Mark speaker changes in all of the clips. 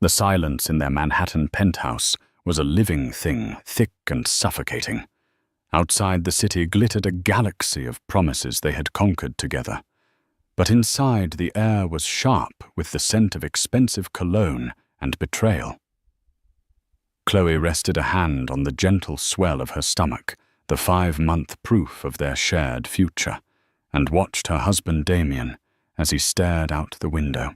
Speaker 1: The silence in their Manhattan penthouse was a living thing, thick and suffocating. Outside the city glittered a galaxy of promises they had conquered together. But inside the air was sharp with the scent of expensive cologne and betrayal. Chloe rested a hand on the gentle swell of her stomach, the 5-month proof of their shared future, and watched her husband Damien as he stared out the window.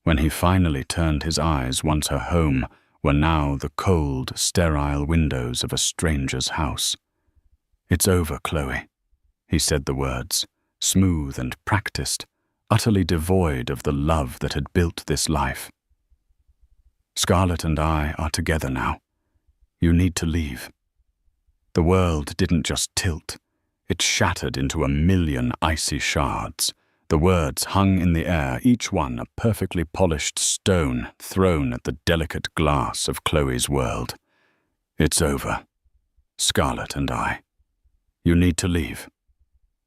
Speaker 1: When he finally turned his eyes once her home were now the cold, sterile windows of a stranger's house. "It's over, Chloe," he said the words, smooth and practiced, utterly devoid of the love that had built this life. "Scarlett and I are together now. You need to leave." The world didn't just tilt. It shattered into a million icy shards. The words hung in the air, each one a perfectly polished stone thrown at the delicate glass of Chloe's world. "It's over. Scarlett and I. You need to leave."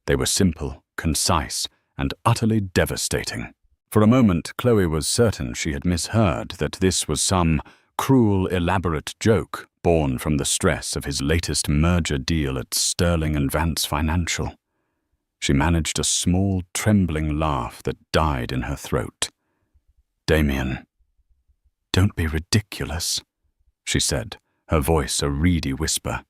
Speaker 1: They were simple, concise, and utterly devastating. For a moment, Chloe was certain she had misheard, that this was some cruel, elaborate joke born from the stress of his latest merger deal at Sterling and Vance Financial. She managed a small, trembling laugh that died in her throat. "Damien." "Don't be ridiculous," she said, her voice a reedy whisper.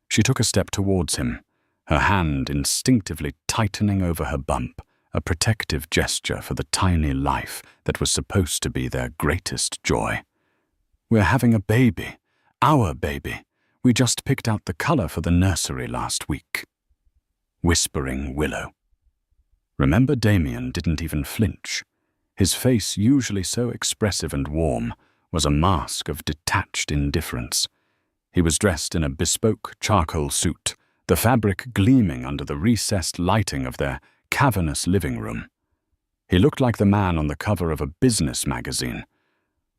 Speaker 1: She took a step towards him, her hand instinctively tightening over her bump, a protective gesture for the tiny life that was supposed to be their greatest joy. "We're having a baby. Our baby. We just picked out the color for the nursery last week." Whispering willow. Remember, Damien didn't even flinch. His face, usually so expressive and warm, was a mask of detached indifference. He was dressed in a bespoke charcoal suit, the fabric gleaming under the recessed lighting of their cavernous living room. He looked like the man on the cover of a business magazine,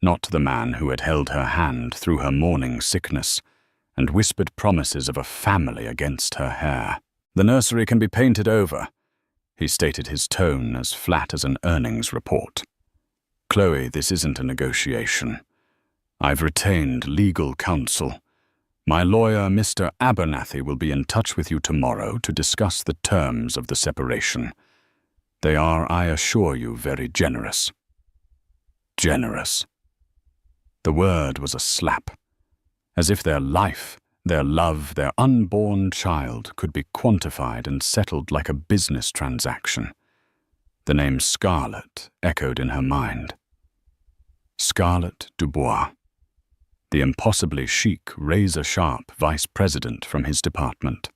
Speaker 1: not the man who had held her hand through her morning sickness and whispered promises of a family against her hair. "The nursery can be painted over," he stated, his tone as flat as an earnings report. "Chloe, this isn't a negotiation. I've retained legal counsel. My lawyer, Mr. Abernathy, will be in touch with you tomorrow to discuss the terms of the separation. They are, I assure you, very generous." Generous. The word was a slap. As if their life, their love, their unborn child could be quantified and settled like a business transaction. The name Scarlett echoed in her mind. Scarlett Dubois, the impossibly chic, razor-sharp vice president from his department.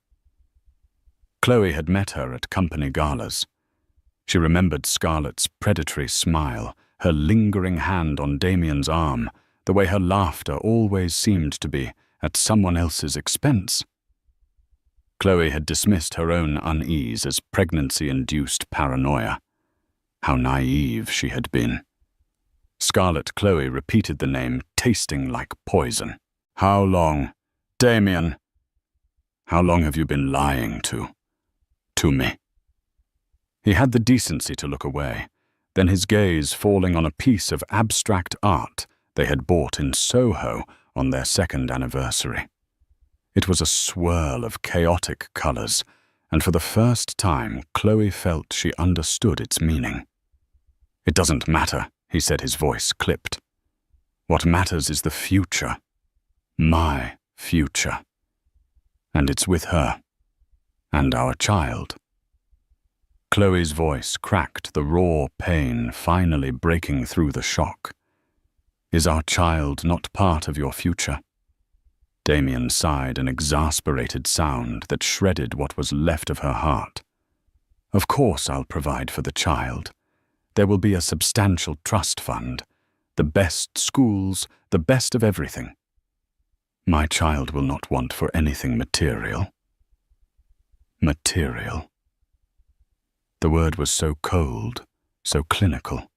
Speaker 1: Chloe had met her at company galas. She remembered Scarlett's predatory smile, her lingering hand on Damien's arm, the way her laughter always seemed to be at someone else's expense. Chloe had dismissed her own unease as pregnancy-induced paranoia. How naive she had been. Scarlett Chloe repeated the name, tasting like poison. "How long? Damien! How long have you been lying to me?" He had the decency to look away, then his gaze falling on a piece of abstract art they had bought in Soho on their 2nd anniversary. It was a swirl of chaotic colors, and for the first time Chloe felt she understood its meaning. "It doesn't matter," he said, his voice clipped. "What matters is the future. My future. And it's with her. And our child." Chloe's voice cracked, the raw pain finally breaking through the shock. "Is our child not part of your future?" Damien sighed an exasperated sound that shredded what was left of her heart. "Of course I'll provide for the child. There will be a substantial trust fund, the best schools, the best of everything. My child will not want for anything material." Material. The word was so cold, so clinical.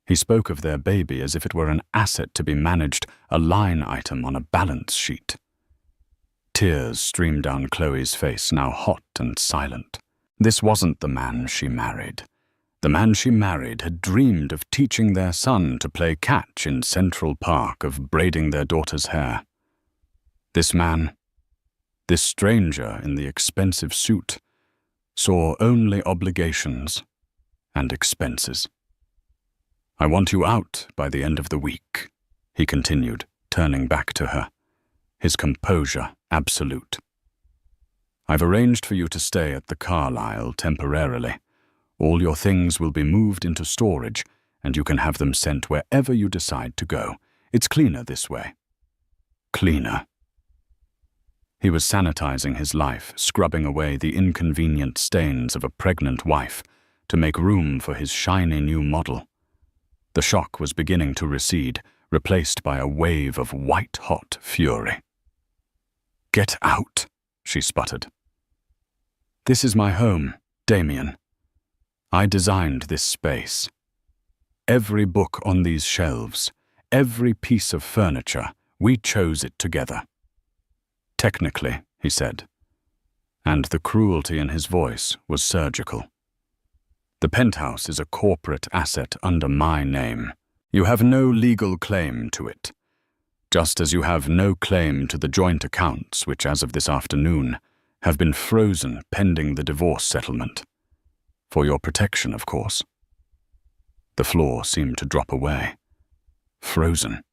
Speaker 1: He spoke of their baby as if it were an asset to be managed, a line item on a balance sheet. Tears streamed down Chloe's face, now hot and silent. This wasn't the man she married. The The man she married had dreamed of teaching their son to play catch in Central Park, of braiding their daughter's hair. This man, this stranger in the expensive suit, saw only obligations and expenses. "I want you out by the end of the week," he continued, turning back to her, his composure absolute. "I've arranged for you to stay at the Carlisle temporarily. All your things will be moved into storage, and you can have them sent wherever you decide to go. It's cleaner this way." Cleaner. He was sanitizing his life, scrubbing away the inconvenient stains of a pregnant wife to make room for his shiny new model. The shock was beginning to recede, replaced by a wave of white-hot fury. "Get out," she sputtered. "This is my home, Damien. I designed this space. Every book on these shelves, every piece of furniture, we chose it together." "Technically," he said, and the cruelty in his voice was surgical. "The penthouse is a corporate asset under my name. You have no legal claim to it, just as you have no claim to the joint accounts which, as of this afternoon, have been frozen pending the divorce settlement. For your protection, of course." The floor seemed to drop away. Frozen.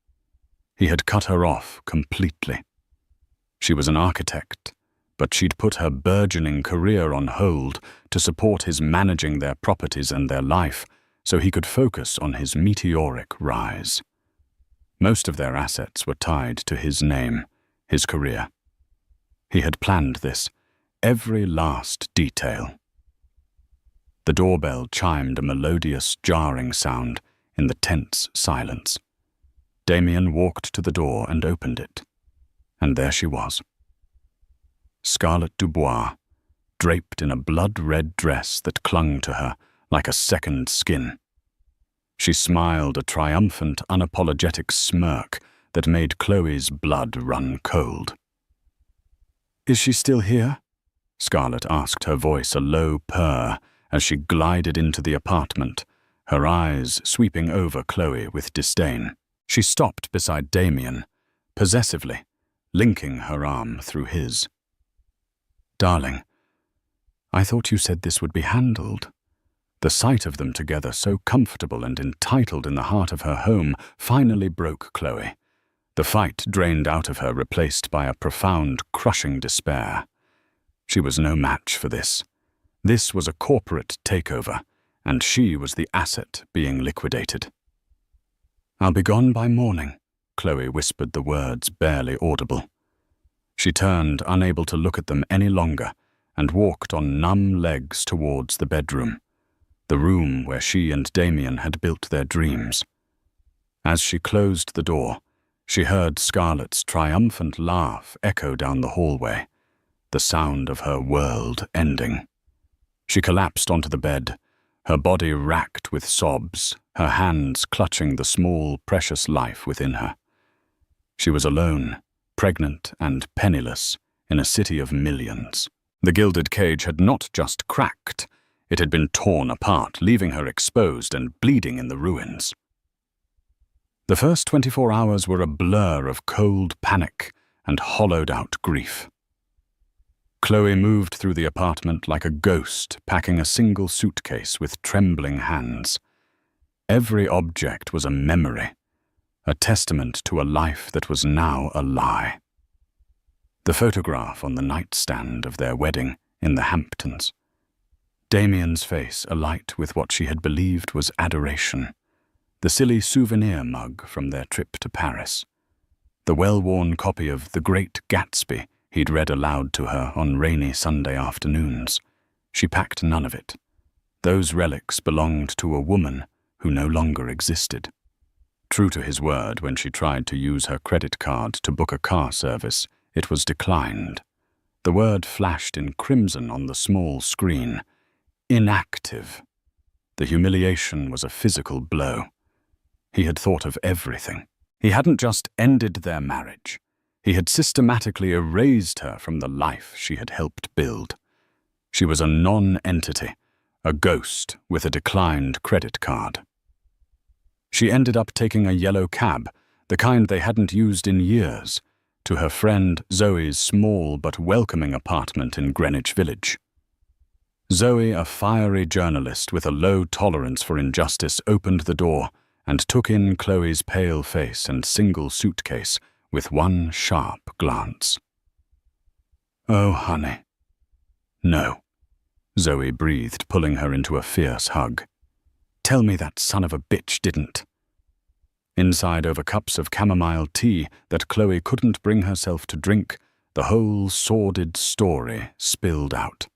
Speaker 1: He had cut her off completely. She was an architect, but she'd put her burgeoning career on hold to support his managing their properties and their life so he could focus on his meteoric rise. Most of their assets were tied to his name, his career. He had planned this, every last detail. The doorbell chimed a melodious, jarring sound in the tense silence. Damien walked to the door and opened it, and there she was. Scarlett Dubois, draped in a blood-red dress that clung to her like a second skin. She smiled a triumphant, unapologetic smirk that made Chloe's blood run cold. "Is she still here?" Scarlett asked, her voice a low purr as she glided into the apartment, her eyes sweeping over Chloe with disdain. She stopped beside Damien, possessively, linking her arm through his. "Darling, I thought you said this would be handled." The sight of them together, so comfortable and entitled in the heart of her home, finally broke Chloe. The fight drained out of her, replaced by a profound, crushing despair. She was no match for this. This was a corporate takeover, and she was the asset being liquidated. "I'll be gone by morning," Chloe whispered the words barely audible. She turned, unable to look at them any longer, and walked on numb legs towards the bedroom, the room where she and Damien had built their dreams. As she closed the door, she heard Scarlett's triumphant laugh echo down the hallway, the sound of her world ending. She collapsed onto the bed, her body racked with sobs, her hands clutching the small, precious life within her. She was alone, pregnant and penniless, in a city of millions. The gilded cage had not just cracked, it had been torn apart, leaving her exposed and bleeding in the ruins. The first 24 hours were a blur of cold panic and hollowed-out grief. Chloe moved through the apartment like a ghost, packing a single suitcase with trembling hands. Every object was a memory, a testament to a life that was now a lie. The photograph on the nightstand of their wedding in the Hamptons. Damien's face alight with what she had believed was adoration. The silly souvenir mug from their trip to Paris. The well-worn copy of The Great Gatsby he'd read aloud to her on rainy Sunday afternoons. She packed none of it. Those relics belonged to a woman who no longer existed. True to his word, when she tried to use her credit card to book a car service, it was declined. The word flashed in crimson on the small screen. Inactive. The humiliation was a physical blow. He had thought of everything. He hadn't just ended their marriage. He had systematically erased her from the life she had helped build. She was a non-entity, a ghost with a declined credit card. She ended up taking a yellow cab, the kind they hadn't used in years, to her friend Zoe's small but welcoming apartment in Greenwich Village. Zoe, a fiery journalist with a low tolerance for injustice, opened the door and took in Chloe's pale face and single suitcase with one sharp glance. "Oh, honey." "No," Zoe breathed, pulling her into a fierce hug. "Tell me that son of a bitch didn't." Inside, over cups of chamomile tea that Chloe couldn't bring herself to drink, the whole sordid story spilled out.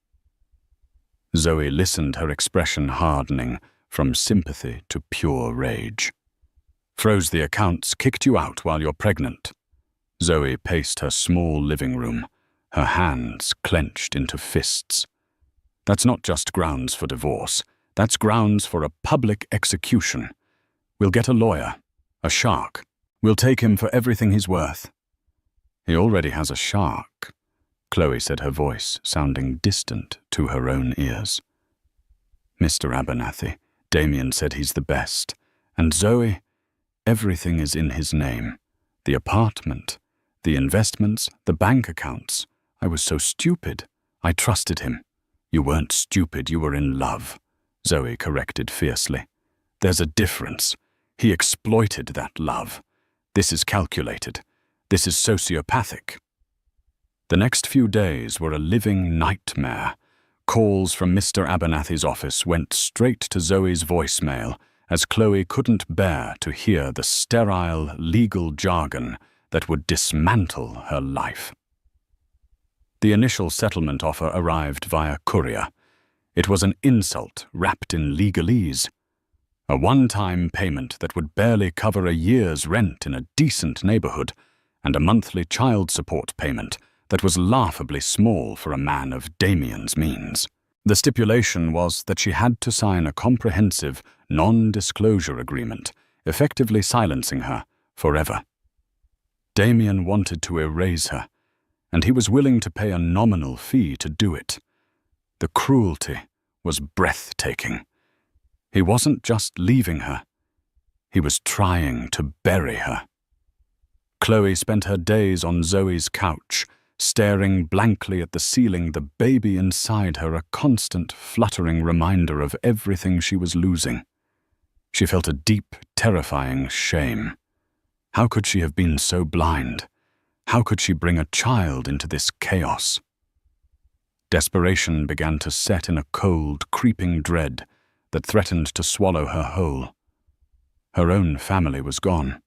Speaker 1: Zoe listened, her expression hardening from sympathy to pure rage. "Froze the accounts, kicked you out while you're pregnant." Zoe paced her small living room, her hands clenched into fists. "That's not just grounds for divorce. That's grounds for a public execution. We'll get a lawyer, a shark. We'll take him for everything he's worth." "He already has a shark," Chloe said, her voice sounding distant to her own ears. "Mr. Abernathy, Damien said he's the best. And Zoe, everything is in his name. The apartment, the investments, the bank accounts. I was so stupid. I trusted him." "You weren't stupid, you were in love," Zoe corrected fiercely. "There's a difference. He exploited that love. This is calculated. This is sociopathic." The next few days were a living nightmare. Calls from Mr. Abernathy's office went straight to Zoe's voicemail, as Chloe couldn't bear to hear the sterile legal jargon that would dismantle her life. The initial settlement offer arrived via courier. It was an insult wrapped in legalese. A one-time payment that would barely cover a year's rent in a decent neighborhood, and a monthly child support payment that was laughably small for a man of Damien's means. The stipulation was that she had to sign a comprehensive, non-disclosure agreement, effectively silencing her forever. Damien wanted to erase her, and he was willing to pay a nominal fee to do it. The cruelty was breathtaking. He wasn't just leaving her. He was trying to bury her. Chloe spent her days on Zoe's couch, staring blankly at the ceiling, the baby inside her a constant fluttering reminder of everything she was losing. She felt a deep, terrifying shame. How could she have been so blind? How could she bring a child into this chaos? Desperation began to set in a cold, creeping dread that threatened to swallow her whole. Her own family was gone.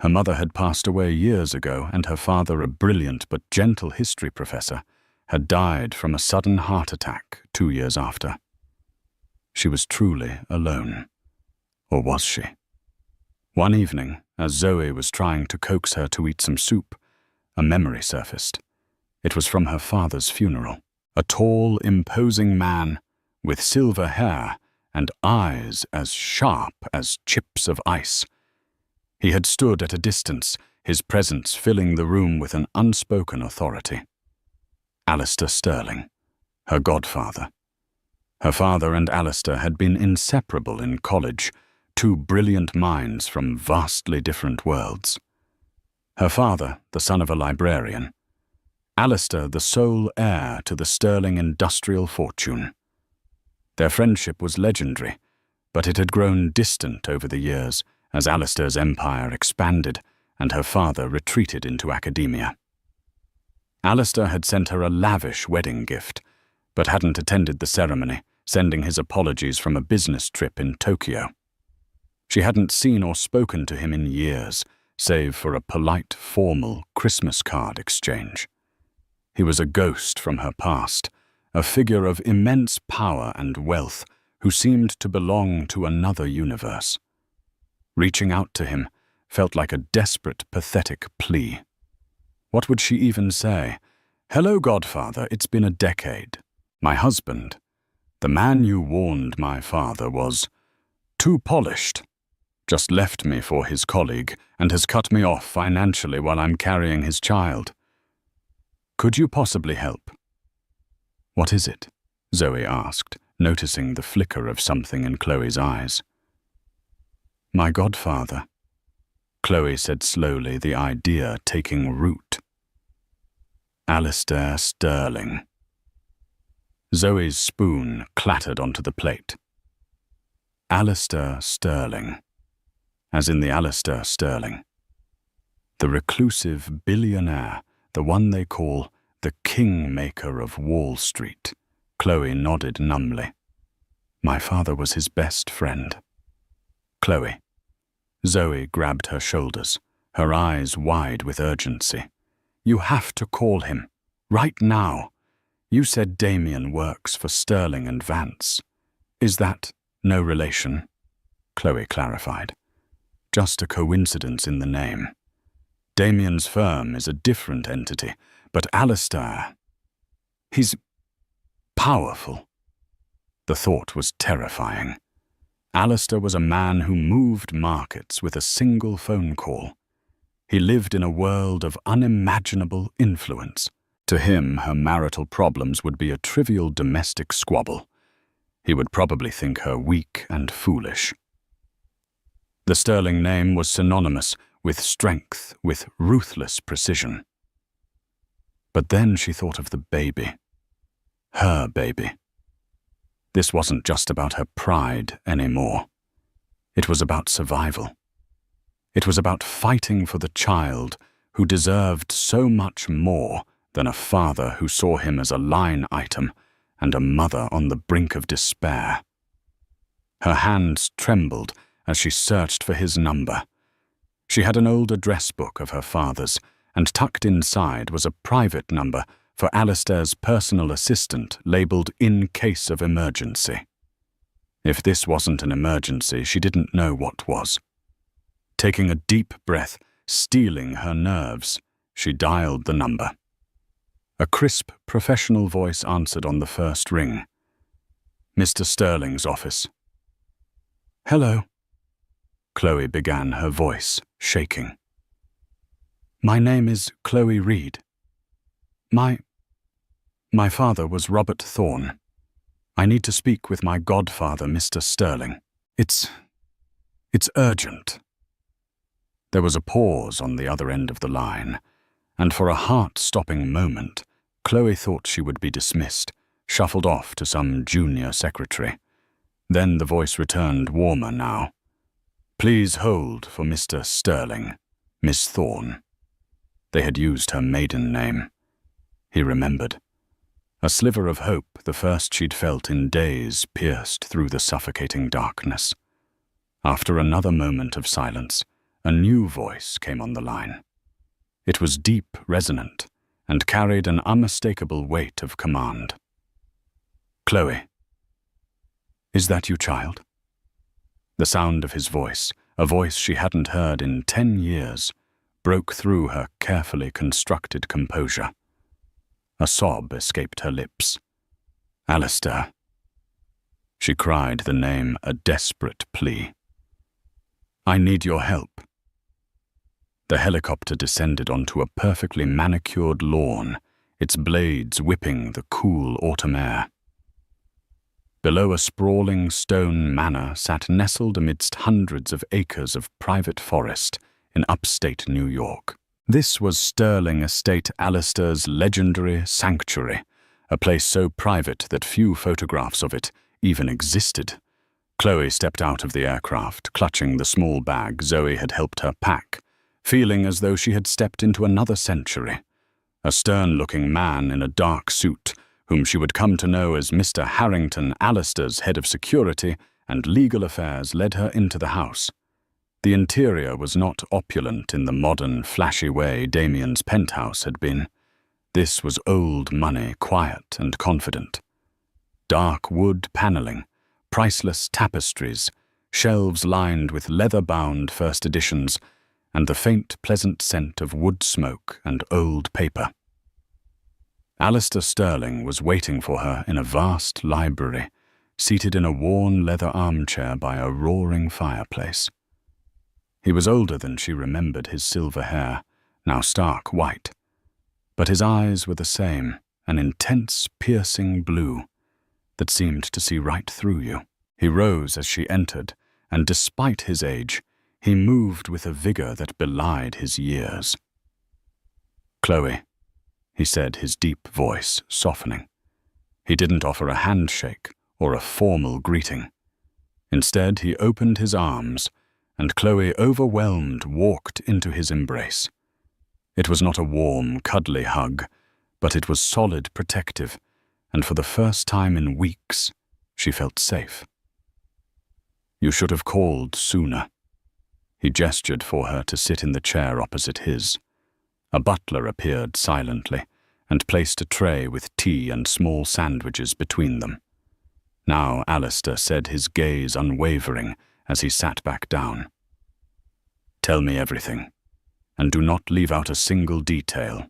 Speaker 1: Her mother had passed away years ago, and her father, a brilliant but gentle history professor, had died from a sudden heart attack 2 years after. She was truly alone. Or was she? One evening, as Zoe was trying to coax her to eat some soup, a memory surfaced. It was from her father's funeral. A tall, imposing man with silver hair and eyes as sharp as chips of ice. He had stood at a distance, his presence filling the room with an unspoken authority. Alistair Sterling, her godfather. Her father and Alistair had been inseparable in college, 2 brilliant minds from vastly different worlds. Her father, the son of a librarian. Alistair, the sole heir to the Sterling industrial fortune. Their friendship was legendary, but it had grown distant over the years as Alistair's empire expanded and her father retreated into academia. Alistair had sent her a lavish wedding gift, but hadn't attended the ceremony, sending his apologies from a business trip in Tokyo. She hadn't seen or spoken to him in years, save for a polite, formal Christmas card exchange. He was a ghost from her past, a figure of immense power and wealth who seemed to belong to another universe. Reaching out to him felt like a desperate, pathetic plea. What would she even say? "Hello, Godfather, it's been a decade. My husband, the man you warned my father was too polished, just left me for his colleague and has cut me off financially while I'm carrying his child. Could you possibly help?" "What is it?" Zoe asked, noticing the flicker of something in Chloe's eyes. "My godfather," Chloe said slowly, the idea taking root. "Alistair Sterling." Zoe's spoon clattered onto the plate. Alistair Sterling, as in the Alistair Sterling. The reclusive billionaire, the one they call the kingmaker of Wall Street. Chloe nodded numbly. "My father was his best friend." "Chloe." Zoe grabbed her shoulders, her eyes wide with urgency. "You have to call him. Right now. You said Damien works for Sterling and Vance. Is that no relation?" Chloe clarified. "Just a coincidence in the name. Damien's firm is a different entity, but Alistair, he's powerful." The thought was terrifying. Alistair was a man who moved markets with a single phone call. He lived in a world of unimaginable influence. To him, her marital problems would be a trivial domestic squabble. He would probably think her weak and foolish. The Sterling name was synonymous with strength, with ruthless precision. But then she thought of the baby. Her baby. This wasn't just about her pride anymore. It was about survival. It was about fighting for the child who deserved so much more than a father who saw him as a line item and a mother on the brink of despair. Her hands trembled as she searched for his number. She had an old address book of her father's, and tucked inside was a private number for Alistair's personal assistant labeled "in case of emergency." If this wasn't an emergency, she didn't know what was. Taking a deep breath, steeling her nerves, she dialed the number. A crisp, professional voice answered on the first ring. "Mr. Sterling's office." "Hello," Chloe began, her voice shaking. "My name is Chloe Reed. My father was Robert Thorne. I need to speak with my godfather, Mr. Sterling. It's urgent." There was a pause on the other end of the line, and for a heart-stopping moment, Chloe thought she would be dismissed, shuffled off to some junior secretary. Then the voice returned, warmer now. "Please hold for Mr. Sterling, Miss Thorne." They had used her maiden name. He remembered. A sliver of hope, the first she'd felt in days, pierced through the suffocating darkness. After another moment of silence, a new voice came on the line. It was deep, resonant, and carried an unmistakable weight of command. "Chloe, is that you, child?" The sound of his voice, a voice she hadn't heard in 10 years, broke through her carefully constructed composure. A sob escaped her lips. "Alistair." She cried the name, a desperate plea. "I need your help." The helicopter descended onto a perfectly manicured lawn, its blades whipping the cool autumn air. Below a sprawling stone manor sat nestled amidst hundreds of acres of private forest in upstate New York. This was Sterling Estate Alistair's legendary sanctuary, a place so private that few photographs of it even existed. Chloe stepped out of the aircraft, clutching the small bag Zoe had helped her pack, feeling as though she had stepped into another century. A stern-looking man in a dark suit, whom she would come to know as Mr. Harrington, Alistair's head of security and legal affairs, led her into the house. The interior was not opulent in the modern, flashy way Damien's penthouse had been. This was old money, quiet and confident. Dark wood paneling, priceless tapestries, shelves lined with leather-bound first editions, and the faint, pleasant scent of wood smoke and old paper. Alistair Sterling was waiting for her in a vast library, seated in a worn leather armchair by a roaring fireplace. He was older than she remembered his silver hair, now stark white, but his eyes were the same, an intense, piercing blue. that seemed to see right through you. He rose as she entered, and despite his age, he moved with a vigor that belied his years. "Chloe," he said, his deep voice softening. He didn't offer a handshake or a formal greeting. Instead, he opened his arms, and Chloe, overwhelmed, walked into his embrace. It was not a warm, cuddly hug, but it was solid, protective, and for the first time in weeks, she felt safe. "You should have called sooner." He gestured for her to sit in the chair opposite his. A butler appeared silently and placed a tray with tea and small sandwiches between them. Now Alistair said, his gaze unwavering as he sat back down. "Tell me everything, and do not leave out a single detail.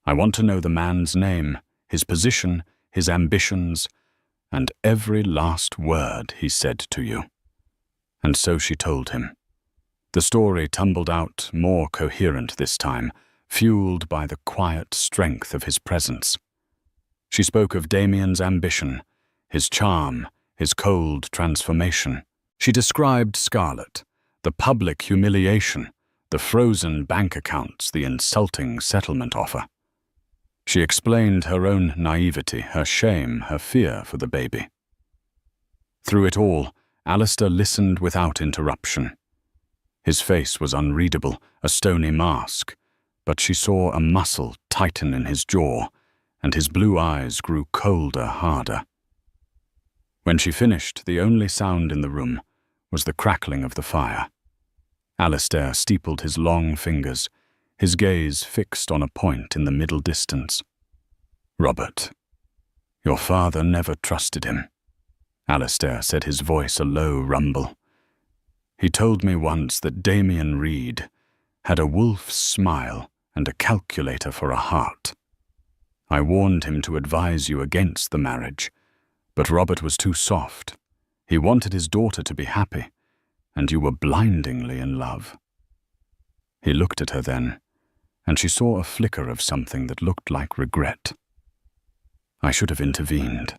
Speaker 1: I want to know the man's name, his position, his ambitions, and every last word he said to you." And so she told him. The story tumbled out more coherent this time, fueled by the quiet strength of his presence. She spoke of Damien's ambition, his charm, his cold transformation. She described Scarlett, the public humiliation, the frozen bank accounts, the insulting settlement offer. She explained her own naivety, her shame, her fear for the baby. Through it all, Alistair listened without interruption. His face was unreadable, a stony mask, but she saw a muscle tighten in his jaw, and his blue eyes grew colder, harder. When she finished, the only sound in the room was the crackling of the fire. Alistair steepled his long fingers, his gaze fixed on a point in the middle distance. "Robert, your father never trusted him," Alistair said, his voice a low rumble. "He told me once that Damien Reed had a wolf's smile and a calculator for a heart. I warned him to advise you against the marriage, but Robert was too soft. He wanted his daughter to be happy, and you were blindingly in love." He looked at her then, and she saw a flicker of something that looked like regret. "I should have intervened.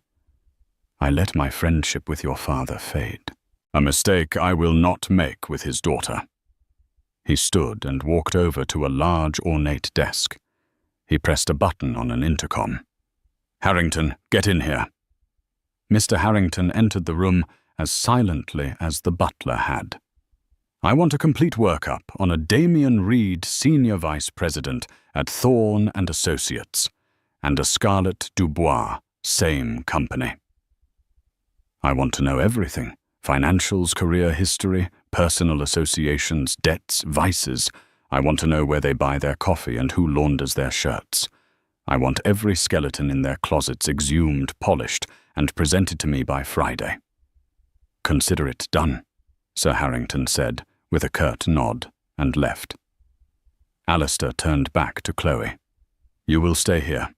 Speaker 1: I let my friendship with your father fade. A mistake I will not make with his daughter." He stood and walked over to a large, ornate desk. He pressed a button on an intercom. "Harrington, get in here." Mr. Harrington entered the room as silently as the butler had. "I want a complete workup on a Damien Reed, Senior Vice President at Thorne and Associates, and a Scarlett Dubois, same company. I want to know everything. Financials, career history, personal associations, debts, vices. I want to know where they buy their coffee and who launders their shirts. I want every skeleton in their closets exhumed, polished, and presented to me by Friday." "Consider it done," Sir Harrington said, with a curt nod, and left. Alistair turned back to Chloe. "You will stay here.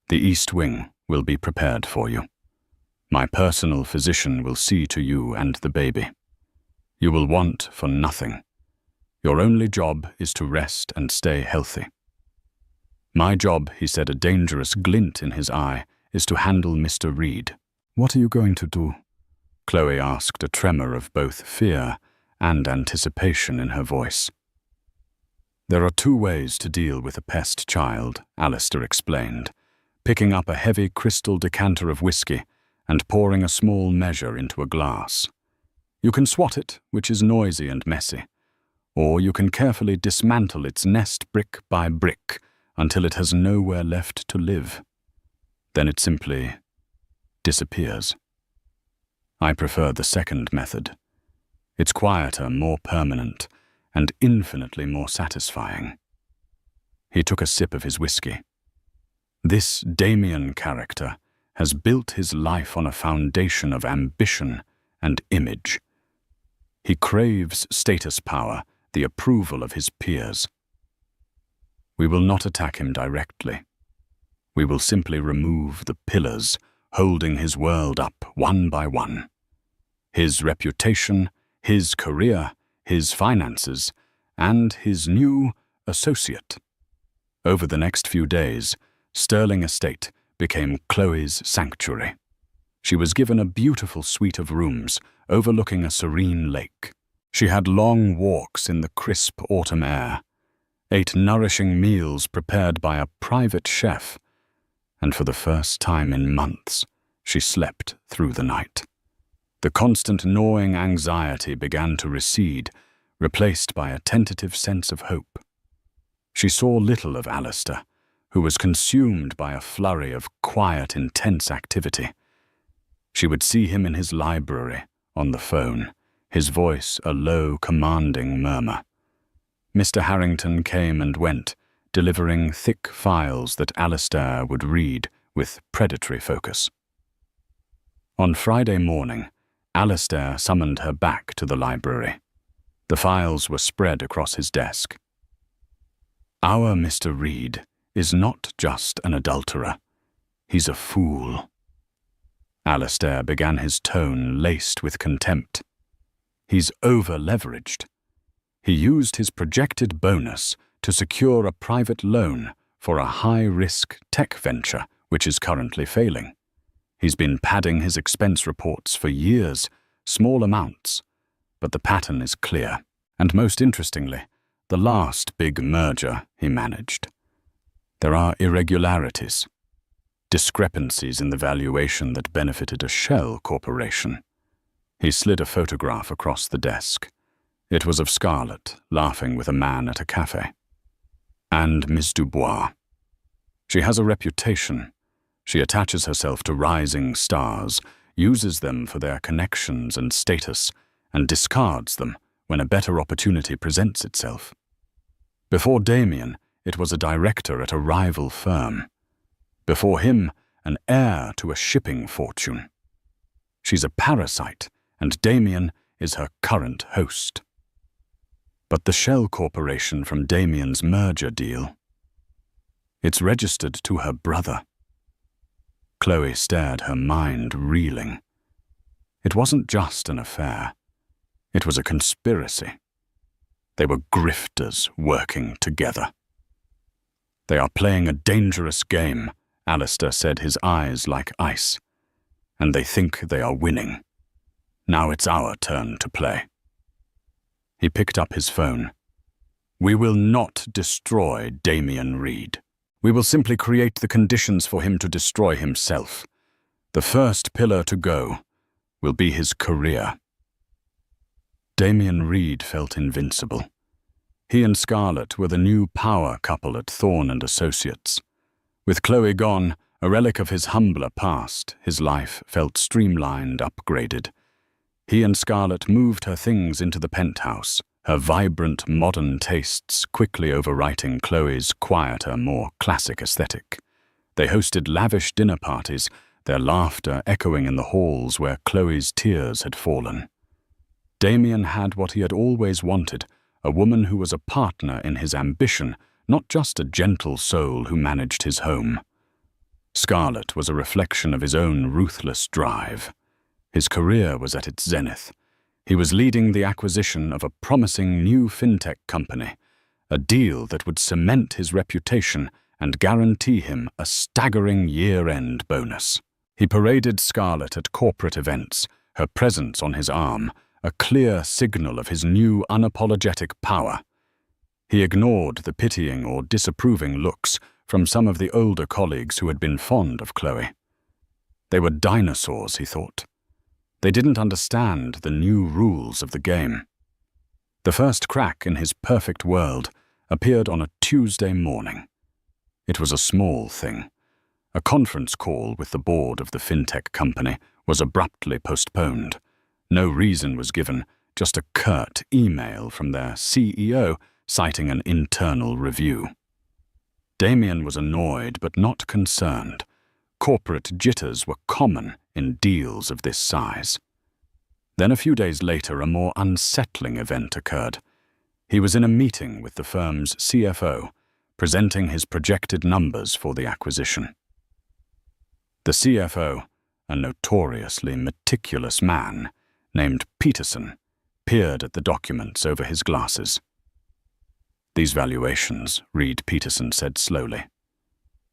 Speaker 1: The East Wing will be prepared for you. My personal physician will see to you and the baby. You will want for nothing. Your only job is to rest and stay healthy." "My job," he said, a dangerous glint in his eye, "is to handle Mr. Reed." "What are you going to do?" Chloe asked, a tremor of both fear and anticipation in her voice. "There are two ways to deal with a pest child," Alistair explained, picking up a heavy crystal decanter of whiskey and pouring a small measure into a glass. "You can swat it, which is noisy and messy, or you can carefully dismantle its nest brick by brick until it has nowhere left to live. Then it simply disappears. I prefer the second method. It's quieter, more permanent, and infinitely more satisfying." He took a sip of his whiskey. "This Damien character has built his life on a foundation of ambition and image. He craves status power, the approval of his peers. We will not attack him directly. We will simply remove the pillars holding his world up one by one. His reputation, his career, his finances, and his new associate. Over the next few days, Sterling Estate became Chloe's sanctuary. She was given a beautiful suite of rooms overlooking a serene lake. She had long walks in the crisp autumn air, ate nourishing meals prepared by a private chef, and for the first time in months, she slept through the night. The constant gnawing anxiety began to recede, replaced by a tentative sense of hope. She saw little of Alistair, who was consumed by a flurry of quiet, intense activity. She would see him in his library, on the phone, his voice a low, commanding murmur. Mr. Harrington came and went, delivering thick files that Alistair would read with predatory focus. On Friday morning, Alistair summoned her back to the library. The files were spread across his desk. "Our Mr. Reed is not just an adulterer. He's a fool." Alistair began, his tone laced with contempt. "He's over-leveraged. He used his projected bonus to secure a private loan for a high-risk tech venture which is currently failing. He's been padding his expense reports for years, small amounts, but the pattern is clear. And most interestingly, the last big merger he managed. There are irregularities, discrepancies in the valuation that benefited a shell corporation." He slid a photograph across the desk. It was of Scarlett, laughing with a man at a cafe. "And Miss Dubois. She has a reputation. She attaches herself to rising stars, uses them for their connections and status, and discards them when a better opportunity presents itself. Before Damien, it was a director at a rival firm. Before him, an heir to a shipping fortune. She's a parasite, and Damien is her current host. But the shell corporation from Damien's merger deal, it's registered to her brother." Chloe stared, her mind reeling. It wasn't just an affair. It was a conspiracy. They were grifters working together. "They are playing a dangerous game," Alistair said, his eyes like ice. "And they think they are winning. Now it's our turn to play." He picked up his phone. "We will not destroy Damien Reed. We will simply create the conditions for him to destroy himself. The first pillar to go will be his career." Damien Reed felt invincible. He and Scarlett were the new power couple at Thorne and Associates. With Chloe gone, a relic of his humbler past, his life felt streamlined, upgraded. He and Scarlett moved her things into the penthouse, her vibrant modern tastes quickly overwriting Chloe's quieter, more classic aesthetic. They hosted lavish dinner parties, their laughter echoing in the halls where Chloe's tears had fallen. Damien had what he had always wanted, a woman who was a partner in his ambition, not just a gentle soul who managed his home. Scarlett was a reflection of his own ruthless drive. His career was at its zenith. He was leading the acquisition of a promising new fintech company, a deal that would cement his reputation and guarantee him a staggering year-end bonus. He paraded Scarlett at corporate events, her presence on his arm, a clear signal of his new unapologetic power. He ignored the pitying or disapproving looks from some of the older colleagues who had been fond of Chloe. They were dinosaurs, he thought. They didn't understand the new rules of the game. The first crack in his perfect world appeared on a Tuesday morning. It was a small thing. A conference call with the board of the fintech company was abruptly postponed. No reason was given, just a curt email from their CEO citing an internal review. Damien was annoyed but not concerned. Corporate jitters were common in deals of this size. Then a few days later, a more unsettling event occurred. He was in a meeting with the firm's CFO, presenting his projected numbers for the acquisition. The CFO, a notoriously meticulous man named Peterson, peered at the documents over his glasses. "These valuations," Reed Peterson said slowly.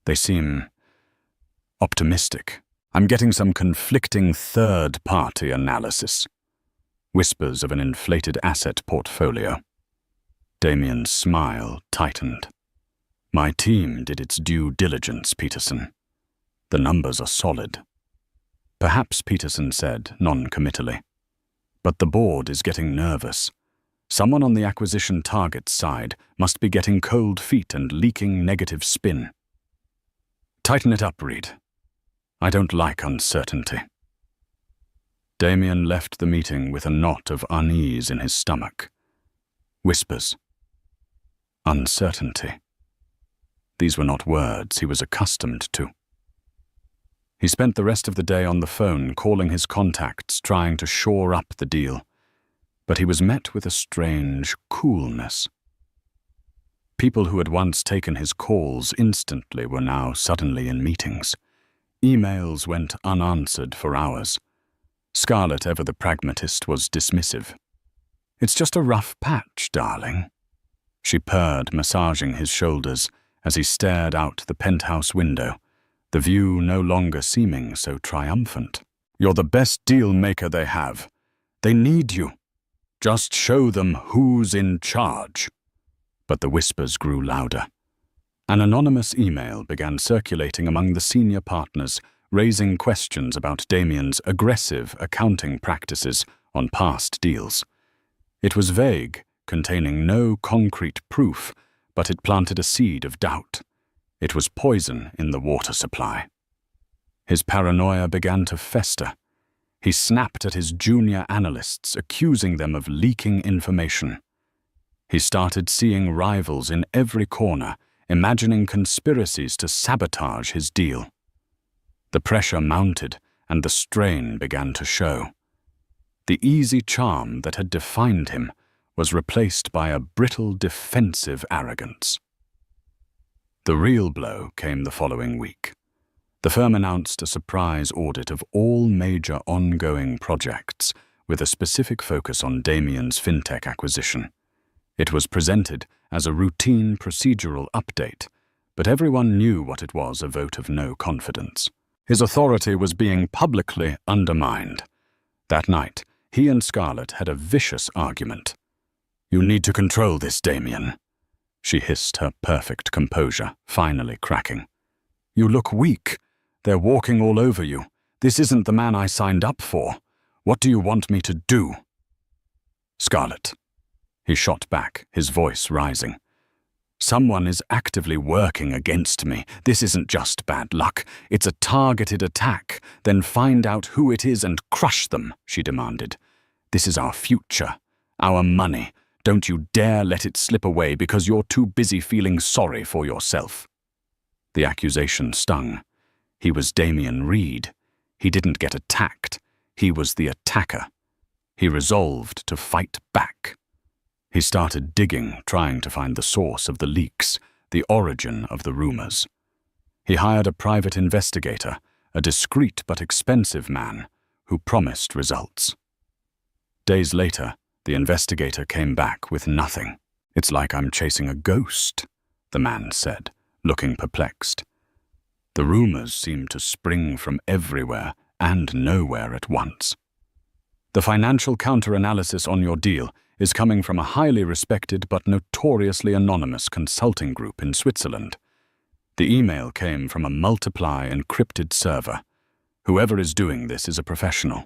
Speaker 1: "They seem optimistic. I'm getting some conflicting third-party analysis. Whispers of an inflated asset portfolio. Damien's smile tightened. My team did its due diligence, Peterson. The numbers are solid. Perhaps, Peterson said, non-committally. But the board is getting nervous. Someone on the acquisition target's side must be getting cold feet and leaking negative spin. Tighten it up, Reed. I don't like uncertainty. Damien left the meeting with a knot of unease in his stomach. Whispers. Uncertainty. These were not words he was accustomed to. He spent the rest of the day on the phone calling his contacts, trying to shore up the deal. But he was met with a strange coolness. People who had once taken his calls instantly were now suddenly in meetings. Emails went unanswered for hours. Scarlett, ever the pragmatist, was dismissive. It's just a rough patch, darling. She purred, massaging his shoulders as he stared out the penthouse window, the view no longer seeming so triumphant. You're the best deal maker they have. They need you. Just show them who's in charge. But the whispers grew louder. An anonymous email began circulating among the senior partners, raising questions about Damien's aggressive accounting practices on past deals. It was vague, containing no concrete proof, but it planted a seed of doubt. It was poison in the water supply. His paranoia began to fester. He snapped at his junior analysts, accusing them of leaking information. He started seeing rivals in every corner, imagining conspiracies to sabotage his deal. The pressure mounted, and the strain began to show. The easy charm that had defined him was replaced by a brittle defensive arrogance. The real blow came the following week. The firm announced a surprise audit of all major ongoing projects, with a specific focus on Damien's fintech acquisition. It was presented as a routine procedural update, but everyone knew what it was, a vote of no confidence. His authority was being publicly undermined. That night, he and Scarlett had a vicious argument. You need to control this, Damien, she hissed, her perfect composure finally cracking. You look weak. They're walking all over you. This isn't the man I signed up for. What do you want me to do? Scarlett. He shot back, his voice rising. Someone is actively working against me. This isn't just bad luck. It's a targeted attack. Then find out who it is and crush them, she demanded. This is our future, our money. Don't you dare let it slip away because you're too busy feeling sorry for yourself. The accusation stung. He was Damien Reed. He didn't get attacked. He was the attacker. He resolved to fight back. He started digging, trying to find the source of the leaks, the origin of the rumors. He hired a private investigator, a discreet but expensive man, who promised results. Days later, the investigator came back with nothing. It's like I'm chasing a ghost, the man said, looking perplexed. The rumors seemed to spring from everywhere and nowhere at once. The financial counter-analysis on your deal is coming from a highly respected but notoriously anonymous consulting group in Switzerland. The email came from a multiply encrypted server. Whoever is doing this is a professional,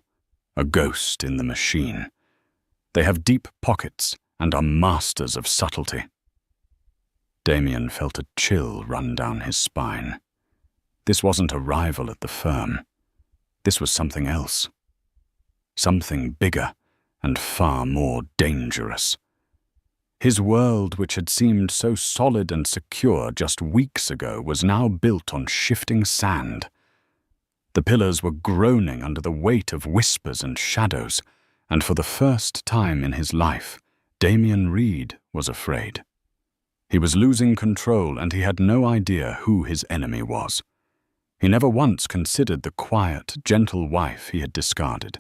Speaker 1: a ghost in the machine. They have deep pockets and are masters of subtlety. Damien felt a chill run down his spine. This wasn't a rival at the firm. This was something else. Something bigger and far more dangerous. His world, which had seemed so solid and secure just weeks ago, was now built on shifting sand. The pillars were groaning under the weight of whispers and shadows, and for the first time in his life, Damien Reed was afraid. He was losing control, and he had no idea who his enemy was. He never once considered the quiet, gentle wife he had discarded.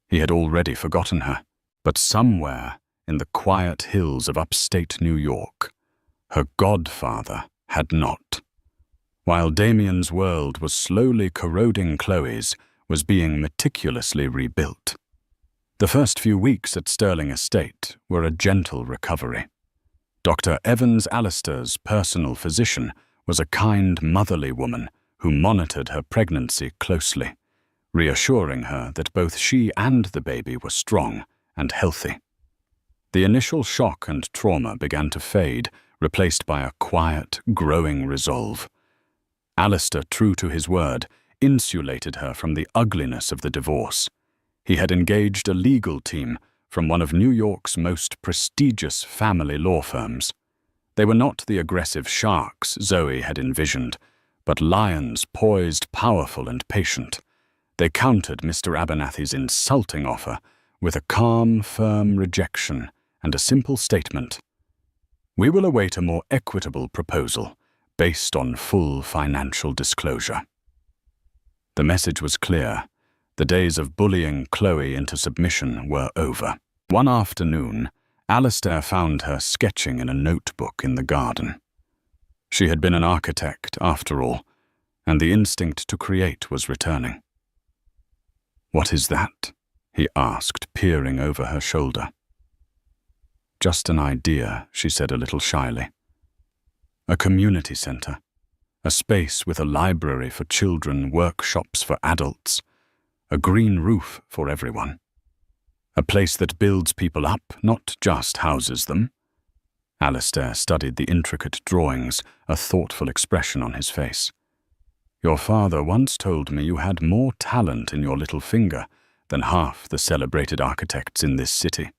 Speaker 1: He had already forgotten her, but somewhere in the quiet hills of upstate New York, her godfather had not. while Damien's world was slowly corroding, Chloe's was being meticulously rebuilt. The first few weeks at Sterling Estate were a gentle recovery. Dr. Evans Alistair's personal physician was a kind, motherly woman who monitored her pregnancy closely, reassuring her that both she and the baby were strong and healthy. The initial shock and trauma began to fade, replaced by a quiet, growing resolve. Alistair, true to his word, insulated her from the ugliness of the divorce. He had engaged a legal team from one of New York's most prestigious family law firms. They were not the aggressive sharks Zoe had envisioned, but lions poised, powerful, and patient. They countered Mr. Abernathy's insulting offer with a calm, firm rejection and a simple statement: "We will await a more equitable proposal based on full financial disclosure." The message was clear. The days of bullying Chloe into submission were over. One afternoon, Alistair found her sketching in a notebook in the garden. She had been an architect, after all, and the instinct to create was returning. "What is that?" he asked, peering over her shoulder. "Just an idea," she said a little shyly. "A community center, a space with a library for children, workshops for adults, a green roof for everyone. A place that builds people up, not just houses them." Alistair studied the intricate drawings, a thoughtful expression on his face. "Your father once told me you had more talent in your little finger than half the celebrated architects in this city.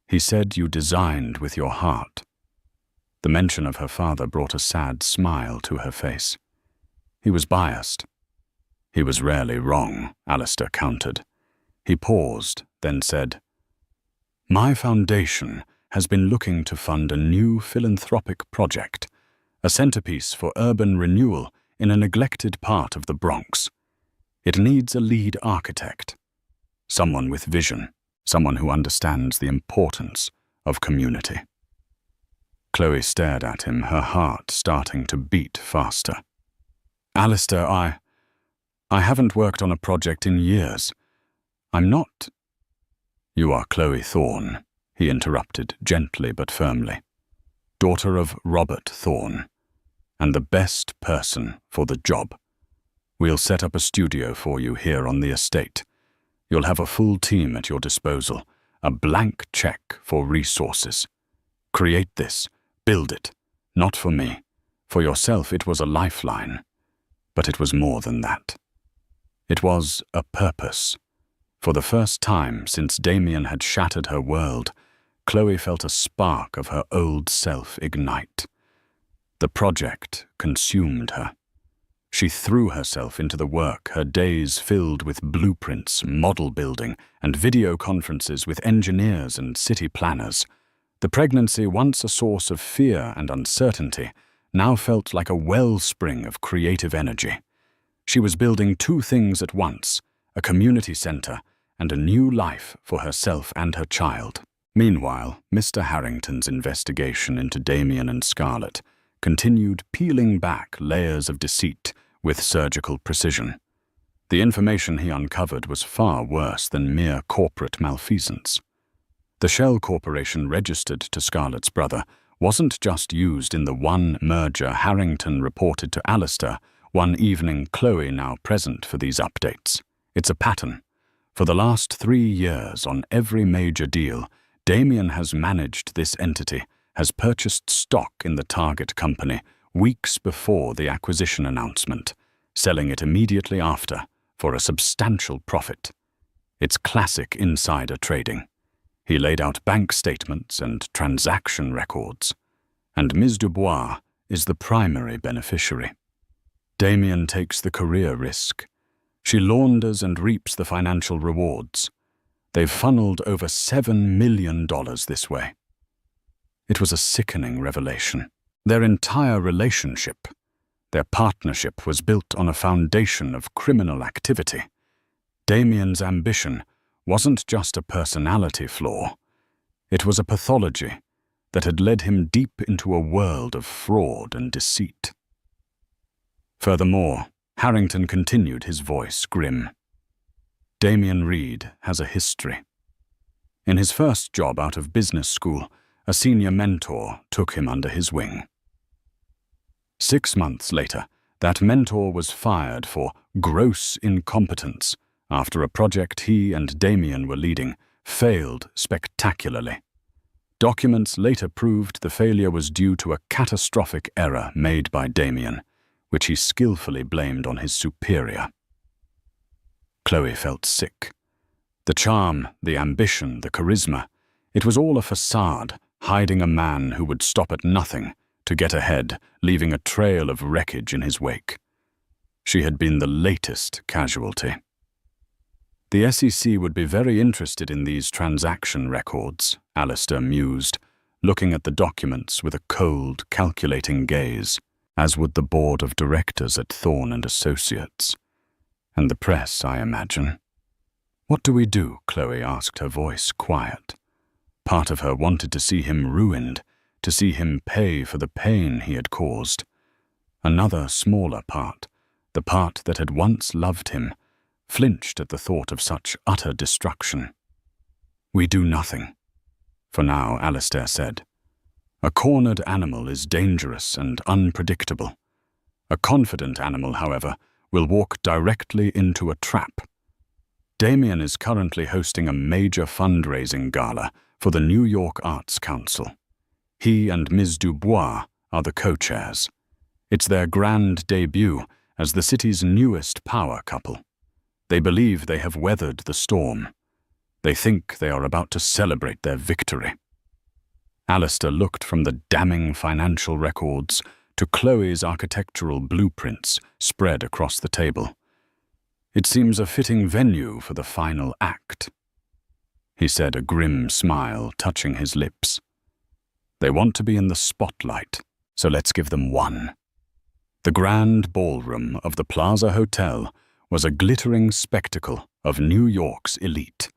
Speaker 1: He said you designed with your heart." The mention of her father brought a sad smile to her face. He was biased. He was rarely wrong, Alistair countered. He paused, then said, "My foundation has been looking to fund a new philanthropic project, a centerpiece for urban renewal in a neglected part of the Bronx. It needs a lead architect, someone with vision, someone who understands the importance of community." Chloe stared at him, her heart starting to beat faster. "Alistair, I haven't worked on a project in years. I'm not—" "You are Chloe Thorne," he interrupted gently but firmly. "Daughter of Robert Thorne, and the best person for the job. We'll set up a studio for you here on the estate. You'll have a full team at your disposal, a blank check for resources. Create this, build it, not for me. For yourself it was a lifeline, but it was more than that. It was a purpose." For the first time since Damien had shattered her world, Chloe felt a spark of her old self ignite. The project consumed her. She threw herself into the work, her days filled with blueprints, model building, and video conferences with engineers and city planners. The pregnancy, once a source of fear and uncertainty, now felt like a wellspring of creative energy. She was building two things at once, a community center and a new life for herself and her child. Meanwhile, Mr. Harrington's investigation into Damien and Scarlett continued peeling back layers of deceit with surgical precision. The information he uncovered was far worse than mere corporate malfeasance. The shell corporation registered to Scarlett's brother wasn't just used in the one merger Harrington reported to Alistair one evening, Chloe now present for these updates. It's a pattern. For the last 3 years, on every major deal, Damien has managed this entity, has purchased stock in the target company weeks before the acquisition announcement, selling it immediately after for a substantial profit. It's classic insider trading. He laid out bank statements and transaction records, and Ms. Dubois is the primary beneficiary. Damien takes the career risk. She launders and reaps the financial rewards. They've funneled over $7 million this way. It was a sickening revelation. Their entire relationship, their partnership, was built on a foundation of criminal activity. Damien's ambition wasn't just a personality flaw. It was a pathology that had led him deep into a world of fraud and deceit. Furthermore, Harrington continued, his voice grim. Damien Reed has a history. In his first job out of business school, a senior mentor took him under his wing. 6 months later, that mentor was fired for gross incompetence after a project he and Damien were leading failed spectacularly. Documents later proved the failure was due to a catastrophic error made by Damien, which he skillfully blamed on his superior. Chloe felt sick. The charm, the ambition, the charisma, it was all a facade, hiding a man who would stop at nothing to get ahead, leaving a trail of wreckage in his wake. She had been the latest casualty. The SEC would be very interested in these transaction records, Alistair mused, looking at the documents with a cold, calculating gaze, as would the board of directors at Thorne and Associates. And the press, I imagine. What do we do? Chloe asked, her voice quiet. Part of her wanted to see him ruined, to see him pay for the pain he had caused. Another smaller part, the part that had once loved him, flinched at the thought of such utter destruction. We do nothing. For now, Alistair said. A cornered animal is dangerous and unpredictable. A confident animal, however, will walk directly into a trap. Damien is currently hosting a major fundraising gala for the New York Arts Council. He and Ms. Dubois are the co-chairs. It's their grand debut as the city's newest power couple. They believe they have weathered the storm. They think they are about to celebrate their victory. Alistair looked from the damning financial records to Chloe's architectural blueprints spread across the table. It seems a fitting venue for the final act, he said, a grim smile touching his lips. They want to be in the spotlight, so let's give them one. The grand ballroom of the Plaza Hotel was a glittering spectacle of New York's elite.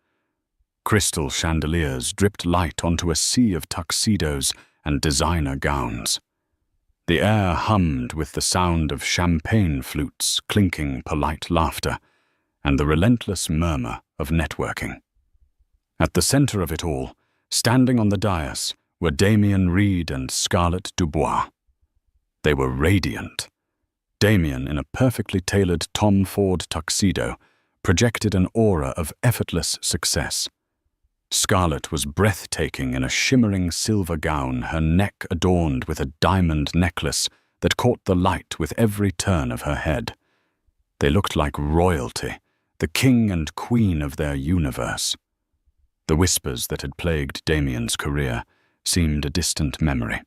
Speaker 1: Crystal chandeliers dripped light onto a sea of tuxedos and designer gowns. The air hummed with the sound of champagne flutes clinking polite laughter and the relentless murmur of networking. At the center of it all, standing on the dais, were Damien Reed and Scarlett Dubois. They were radiant. Damien, in a perfectly tailored Tom Ford tuxedo, projected an aura of effortless success. Scarlett was breathtaking in a shimmering silver gown, her neck adorned with a diamond necklace that caught the light with every turn of her head. They looked like royalty, the king and queen of their universe. The whispers that had plagued Damien's career seemed a distant memory.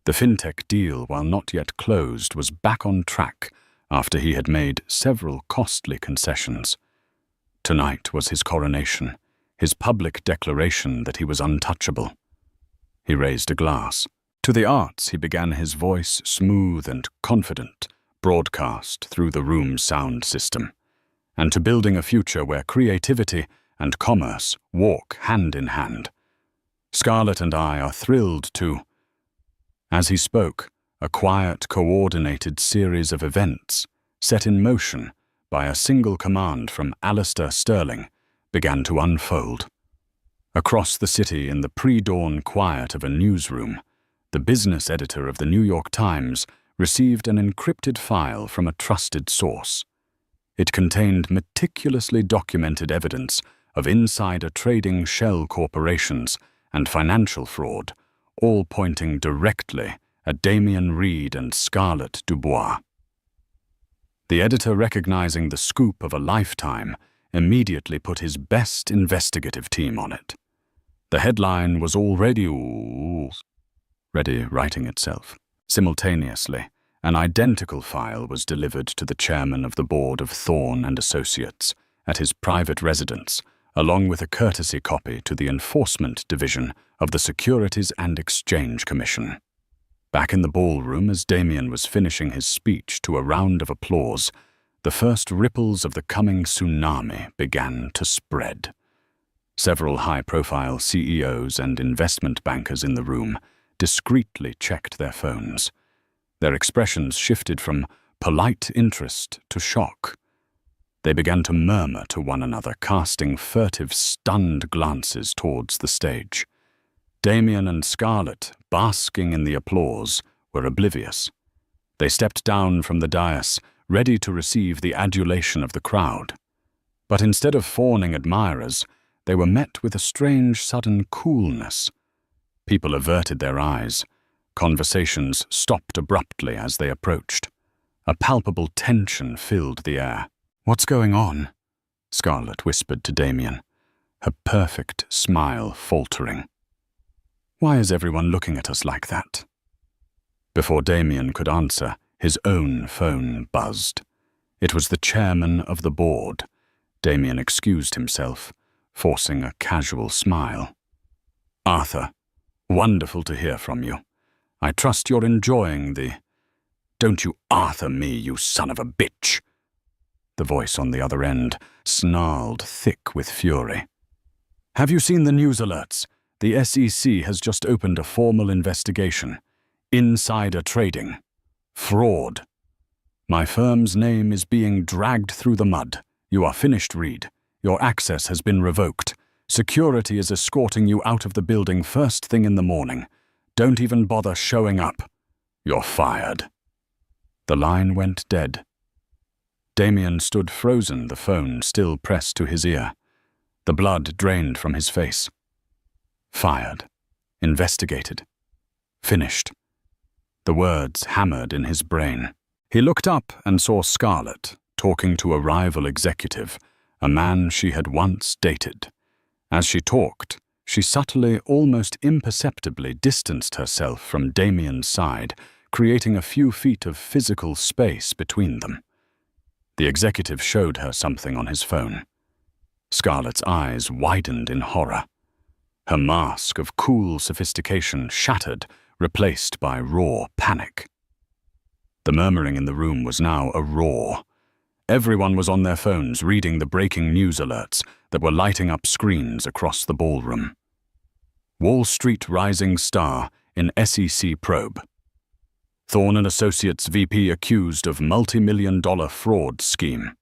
Speaker 1: The fintech deal, while not yet closed, was back on track after he had made several costly concessions. Tonight was his coronation, his public declaration that he was untouchable. He raised a glass. To the arts, he began, his voice smooth and confident, broadcast through the room's sound system, and to building a future where creativity and commerce walk hand in hand. Scarlett and I are thrilled to... As he spoke, a quiet, coordinated series of events, set in motion by a single command from Alistair Sterling, began to unfold. Across the city, in the pre-dawn quiet of a newsroom, the business editor of the New York Times received an encrypted file from a trusted source. It contained meticulously documented evidence of insider trading, shell corporations, and financial fraud, all pointing directly at Damien Reed and Scarlett Dubois. The editor, recognizing the scoop of a lifetime, immediately put his best investigative team on it. The headline was already writing itself. Simultaneously, an identical file was delivered to the chairman of the board of Thorne and Associates at his private residence, along with a courtesy copy to the Enforcement Division of the Securities and Exchange Commission. Back in the ballroom, as Damien was finishing his speech to a round of applause, the first ripples of the coming tsunami began to spread. Several high-profile CEOs and investment bankers in the room discreetly checked their phones. Their expressions shifted from polite interest to shock. They began to murmur to one another, casting furtive, stunned glances towards the stage. Damien and Scarlett, basking in the applause, were oblivious. They stepped down from the dais, ready to receive the adulation of the crowd. But instead of fawning admirers, they were met with a strange, sudden coolness. People averted their eyes. Conversations stopped abruptly as they approached. A palpable tension filled the air. "What's going on?" Scarlett whispered to Damien, her perfect smile faltering. "Why is everyone looking at us like that?" Before Damien could answer, his own phone buzzed. It was the chairman of the board. Damien excused himself, forcing a casual smile. "Arthur, wonderful to hear from you. I trust you're enjoying the—" "Don't you Arthur me, you son of a bitch!" The voice on the other end snarled thick with fury. "Have you seen the news alerts? The SEC has just opened a formal investigation. Insider trading. Fraud. My firm's name is being dragged through the mud. You are finished, Reed. Your access has been revoked. Security is escorting you out of the building first thing in the morning. Don't even bother showing up. You're fired." The line went dead. Damien stood frozen, the phone still pressed to his ear. The blood drained from his face. Fired. Investigated. Finished. The words hammered in his brain. He looked up and saw Scarlett talking to a rival executive, a man she had once dated. As she talked, she subtly, almost imperceptibly distanced herself from Damien's side, creating a few feet of physical space between them. The executive showed her something on his phone. Scarlett's eyes widened in horror. Her mask of cool sophistication shattered, replaced by raw panic. The murmuring in the room was now a roar. Everyone was on their phones reading the breaking news alerts that were lighting up screens across the ballroom. Wall Street rising star in SEC probe. Thorne & Associates VP accused of multi-million-dollar fraud scheme.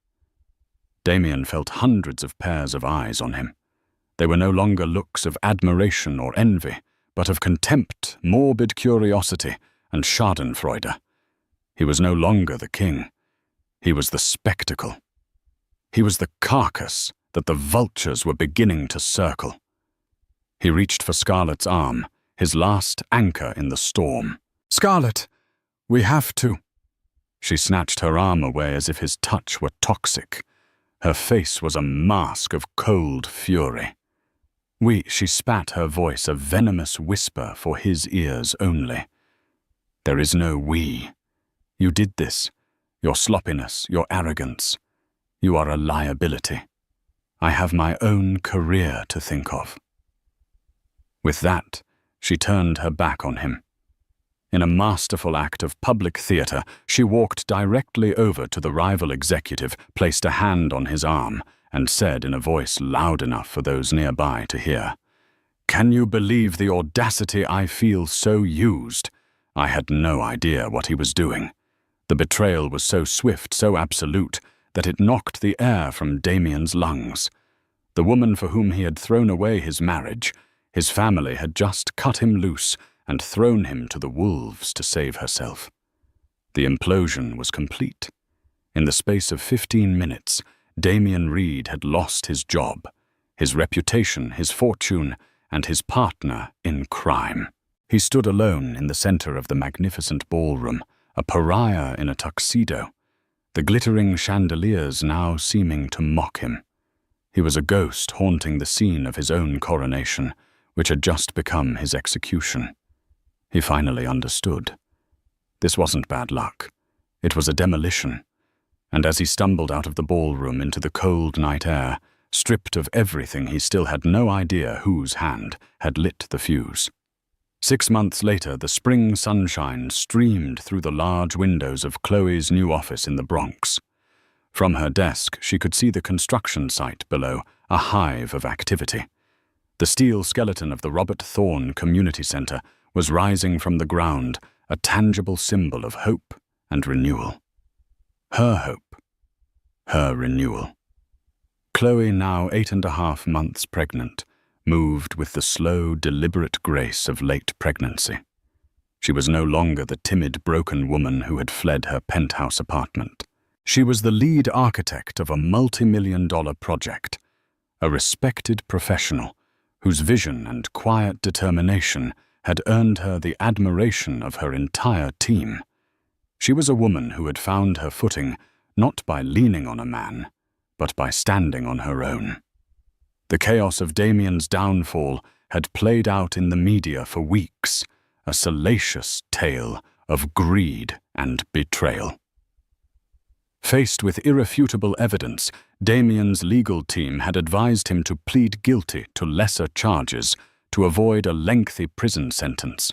Speaker 1: Damien felt hundreds of pairs of eyes on him. They were no longer looks of admiration or envy, but of contempt, morbid curiosity, and schadenfreude. He was no longer the king. He was the spectacle. He was the carcass that the vultures were beginning to circle. He reached for Scarlett's arm, his last anchor in the storm. "Scarlett! We have to." She snatched her arm away as if his touch were toxic. Her face was a mask of cold fury. She spat her voice a venomous whisper for his ears only. "There is no we. You did this. Your sloppiness, your arrogance. You are a liability. I have my own career to think of." With that, she turned her back on him. In a masterful act of public theater, she walked directly over to the rival executive, placed a hand on his arm, and said in a voice loud enough for those nearby to hear, "Can you believe the audacity I feel so used? I had no idea what he was doing. The betrayal was so swift, so absolute, that it knocked the air from Damien's lungs. The woman for whom he had thrown away his marriage, his family had just cut him loose and thrown him to the wolves to save herself. The implosion was complete. In the space of 15 minutes, Damien Reed had lost his job, his reputation, his fortune, and his partner in crime. He stood alone in the center of the magnificent ballroom, a pariah in a tuxedo, the glittering chandeliers now seeming to mock him. He was a ghost haunting the scene of his own coronation, which had just become his execution. He finally understood. This wasn't bad luck. It was a demolition. And as he stumbled out of the ballroom into the cold night air, stripped of everything, he still had no idea whose hand had lit the fuse. 6 months later, the spring sunshine streamed through the large windows of Chloe's new office in the Bronx. From her desk, she could see the construction site below, a hive of activity. The steel skeleton of the Robert Thorne Community Center was rising from the ground, a tangible symbol of hope and renewal. Her hope. Her renewal. Chloe, now 8.5 months pregnant, moved with the slow, deliberate grace of late pregnancy. She was no longer the timid, broken woman who had fled her penthouse apartment. She was the lead architect of a multi-million-dollar project, a respected professional whose vision and quiet determination had earned her the admiration of her entire team. She was a woman who had found her footing not by leaning on a man, but by standing on her own. The chaos of Damien's downfall had played out in the media for weeks, a salacious tale of greed and betrayal. Faced with irrefutable evidence, Damien's legal team had advised him to plead guilty to lesser charges to avoid a lengthy prison sentence.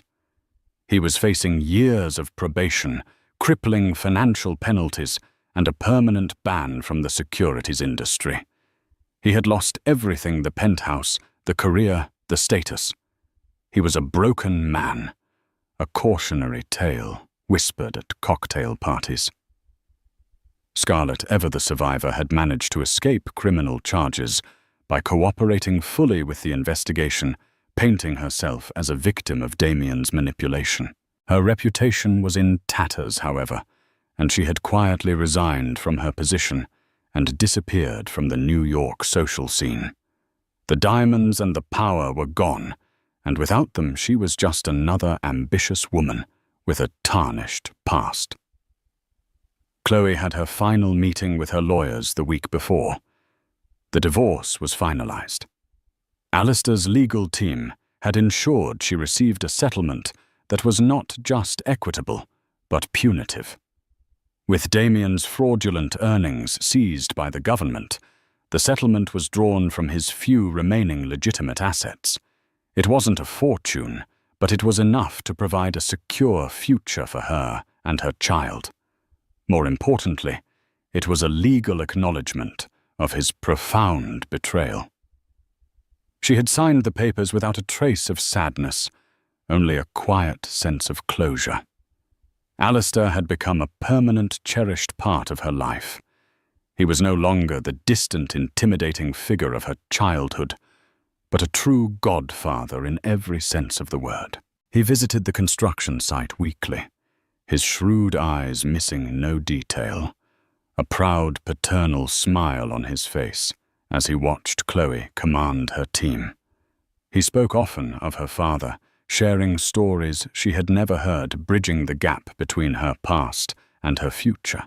Speaker 1: He was facing years of probation, crippling financial penalties, and a permanent ban from the securities industry. He had lost everything: the penthouse, the career, the status. He was a broken man, a cautionary tale whispered at cocktail parties. Scarlett, ever the survivor, had managed to escape criminal charges by cooperating fully with the investigation, painting herself as a victim of Damien's manipulation. Her reputation was in tatters, however, and she had quietly resigned from her position and disappeared from the New York social scene. The diamonds and the power were gone, and without them she was just another ambitious woman with a tarnished past. Chloe had her final meeting with her lawyers the week before. The divorce was finalized. Alistair's legal team had ensured she received a settlement that was not just equitable, but punitive. With Damien's fraudulent earnings seized by the government, the settlement was drawn from his few remaining legitimate assets. It wasn't a fortune, but it was enough to provide a secure future for her and her child. More importantly, it was a legal acknowledgement of his profound betrayal. She had signed the papers without a trace of sadness, only a quiet sense of closure. Alistair had become a permanent, cherished part of her life. He was no longer the distant, intimidating figure of her childhood, but a true godfather in every sense of the word. He visited the construction site weekly, his shrewd eyes missing no detail, a proud paternal smile on his face as he watched Chloe command her team. He spoke often of her father, sharing stories she had never heard, bridging the gap between her past and her future.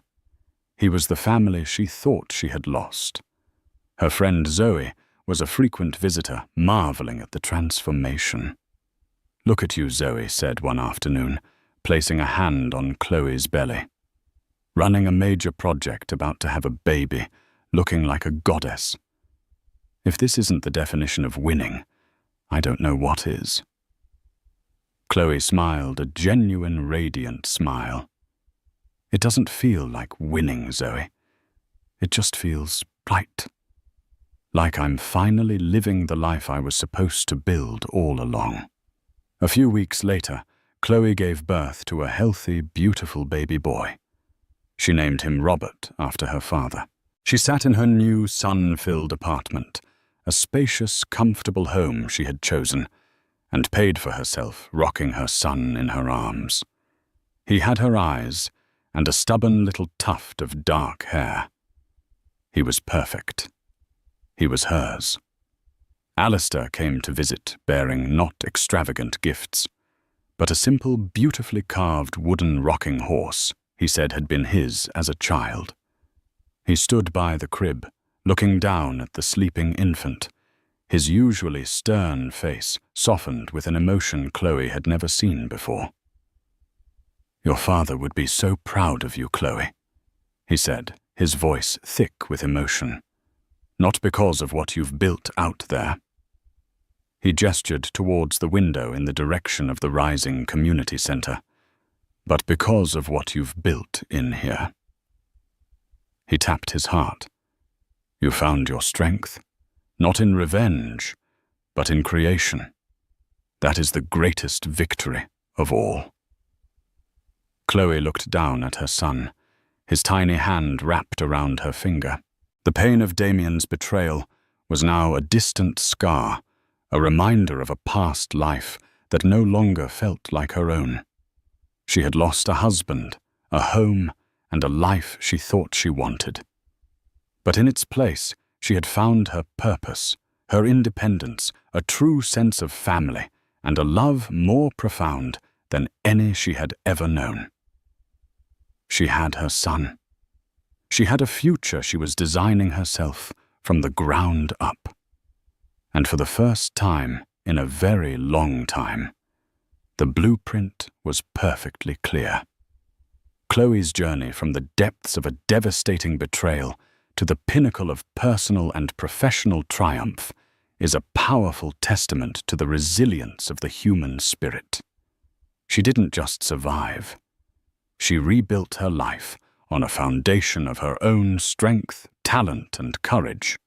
Speaker 1: He was the family she thought she had lost. Her friend Zoe was a frequent visitor, marveling at the transformation. "Look at you," Zoe said one afternoon, placing a hand on Chloe's belly. "Running a major project, about to have a baby, looking like a goddess. If this isn't the definition of winning, I don't know what is." Chloe smiled, a genuine, radiant smile. "It doesn't feel like winning, Zoe. It just feels right. Like I'm finally living the life I was supposed to build all along." A few weeks later, Chloe gave birth to a healthy, beautiful baby boy. She named him Robert, after her father. She sat in her new, sun-filled apartment, a spacious, comfortable home she had chosen, and paid for herself, rocking her son in her arms. He had her eyes and a stubborn little tuft of dark hair. He was perfect. He was hers. Alistair came to visit, bearing not extravagant gifts, but a simple, beautifully carved wooden rocking horse he said had been his as a child. He stood by the crib, looking down at the sleeping infant, his usually stern face softened with an emotion Chloe had never seen before. "Your father would be so proud of you, Chloe," he said, his voice thick with emotion. "Not because of what you've built out there." He gestured towards the window in the direction of the rising community center, "but because of what you've built in here." He tapped his heart. "You found your strength, not in revenge, but in creation. That is the greatest victory of all." Chloe looked down at her son, his tiny hand wrapped around her finger. The pain of Damien's betrayal was now a distant scar, a reminder of a past life that no longer felt like her own. She had lost a husband, a home, and a life she thought she wanted. But in its place, she had found her purpose, her independence, a true sense of family, and a love more profound than any she had ever known. She had her son. She had a future she was designing herself from the ground up. And for the first time in a very long time, the blueprint was perfectly clear. Chloe's journey from the depths of a devastating betrayal to the pinnacle of personal and professional triumph is a powerful testament to the resilience of the human spirit. She didn't just survive. She rebuilt her life on a foundation of her own strength, talent, and courage.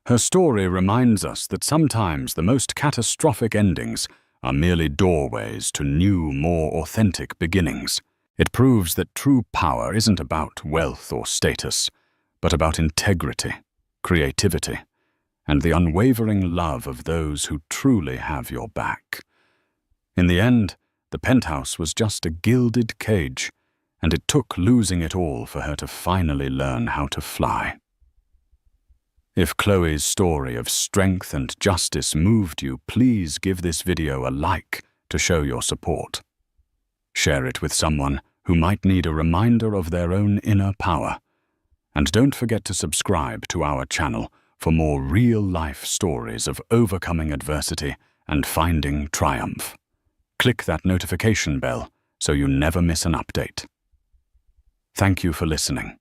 Speaker 1: Her story reminds us that sometimes the most catastrophic endings are merely doorways to new, more authentic beginnings. It proves that true power isn't about wealth or status, but about integrity, creativity, and the unwavering love of those who truly have your back. In the end, the penthouse was just a gilded cage, and it took losing it all for her to finally learn how to fly. If Chloe's story of strength and justice moved you, please give this video a like to show your support. Share it with someone who might need a reminder of their own inner power. And don't forget to subscribe to our channel for more real-life stories of overcoming adversity and finding triumph. Click that notification bell so you never miss an update. Thank you for listening.